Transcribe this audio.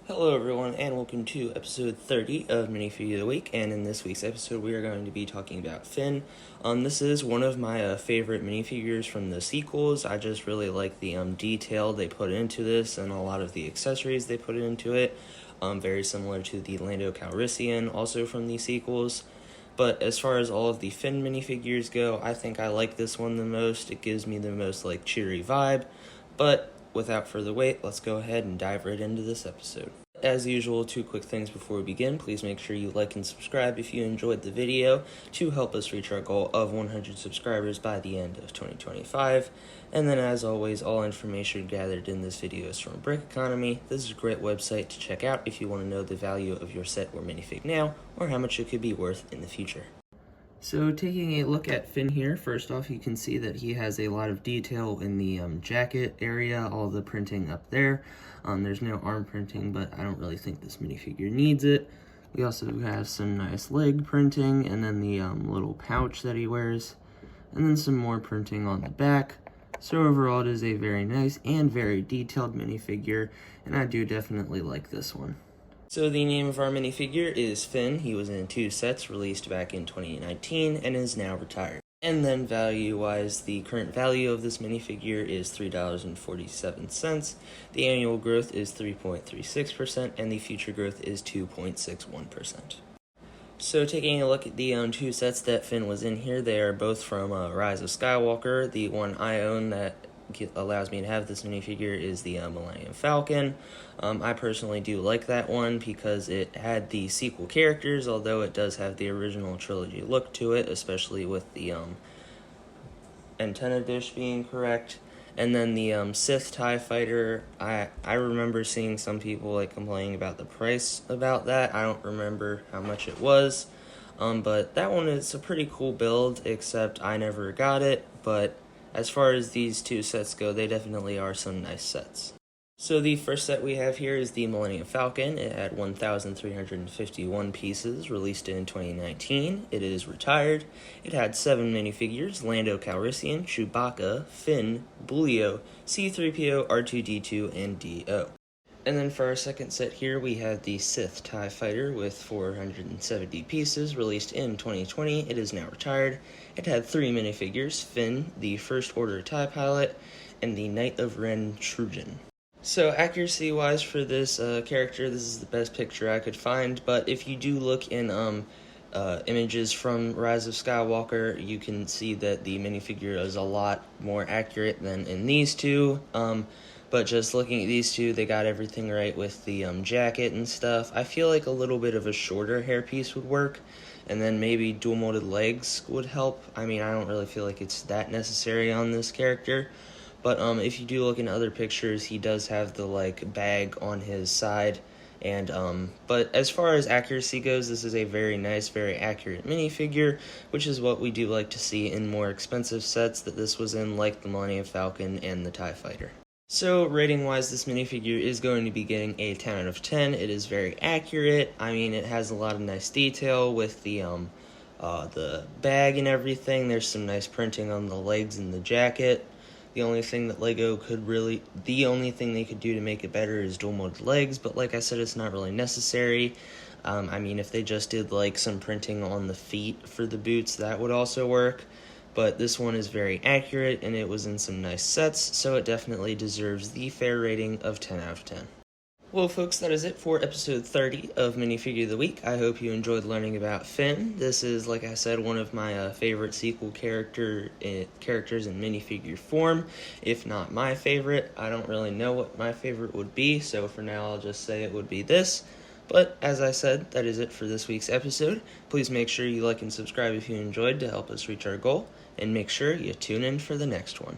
Hello everyone and welcome to episode 30 of Minifigure of the Week, and in this week's episode we are going to be talking about Finn. This is one of my favorite minifigures from the sequels. I just really like the detail they put into this and a lot of the accessories they put into it. Very similar to the Lando Calrissian, also from the sequels. But as far as all of the Finn minifigures go, I think I like this one the most. It gives me the most cheery vibe. But without further wait, let's go ahead and dive right into this episode. As usual, two quick things before we begin. Please make sure you like and subscribe if you enjoyed the video to help us reach our goal of 100 subscribers by the end of 2025. And then as always, all information gathered in this video is from Brick Economy. This is a great website to check out if you want to know the value of your set or minifig now, or how much it could be worth in the future. So taking a look at Finn here, first off you can see that he has a lot of detail in the jacket area, all the printing up there. There's no arm printing, but I don't really think this minifigure needs it. We also have some nice leg printing, and then the little pouch that he wears, and then some more printing on the back. So overall it is a very nice and very detailed minifigure, and I do definitely like this one. So the name of our minifigure is Finn. He was in two sets released back in 2019 and is now retired. And then value-wise, the current value of this minifigure is $3.47. The annual growth is 3.36% and the future growth is 2.61%. So taking a look at the two sets that Finn was in here, they are both from Rise of Skywalker. The one I own that allows me to have this minifigure is the Millennium Falcon. I personally do like that one because it had the sequel characters, although it does have the original trilogy look to it, especially with the antenna dish being correct. And then the Sith TIE Fighter, I remember seeing some people complaining about the price about that. I don't remember how much it was, but that one is a pretty cool build, except I never got it. But as far as these two sets go, they definitely are some nice sets. So the first set we have here is the Millennium Falcon. It had 1,351 pieces, released in 2019. It is retired. It had 7 minifigures: Lando Calrissian, Chewbacca, Finn, Bulio, C-3PO, R2-D2, and D-O. And then for our second set here, we have the Sith TIE Fighter with 470 pieces, released in 2020. It is now retired. It had 3 minifigures: Finn, the First Order TIE Pilot, and the Knight of Ren Trujan. So accuracy-wise for this character, this is the best picture I could find, but if you do look in images from Rise of Skywalker, you can see that the minifigure is a lot more accurate than in these two. But just looking at these two, they got everything right with the jacket and stuff. I feel like a little bit of a shorter hairpiece would work, and then maybe dual-molded legs would help. I mean, I don't really feel like it's that necessary on this character. But if you do look in other pictures, he does have the bag on his side. And but as far as accuracy goes, this is a very nice, very accurate minifigure, which is what we do like to see in more expensive sets that this was in, like the Millennium Falcon and the TIE Fighter. So rating-wise, this minifigure is going to be getting a 10 out of 10. It is very accurate. I mean, it has a lot of nice detail with the bag and everything. There's some nice printing on the legs and the jacket. The only thing they could do to make it better is dual-molded legs, but like I said, it's not really necessary. I mean, if they just did some printing on the feet for the boots, that would also work. But this one is very accurate, and it was in some nice sets, so it definitely deserves the fair rating of 10 out of 10. Well, folks, that is it for episode 30 of Minifigure of the Week. I hope you enjoyed learning about Finn. This is, like I said, one of my favorite sequel characters in minifigure form, if not my favorite. I don't really know what my favorite would be, so for now I'll just say it would be this. But as I said, that is it for this week's episode. Please make sure you like and subscribe if you enjoyed to help us reach our goal, and make sure you tune in for the next one.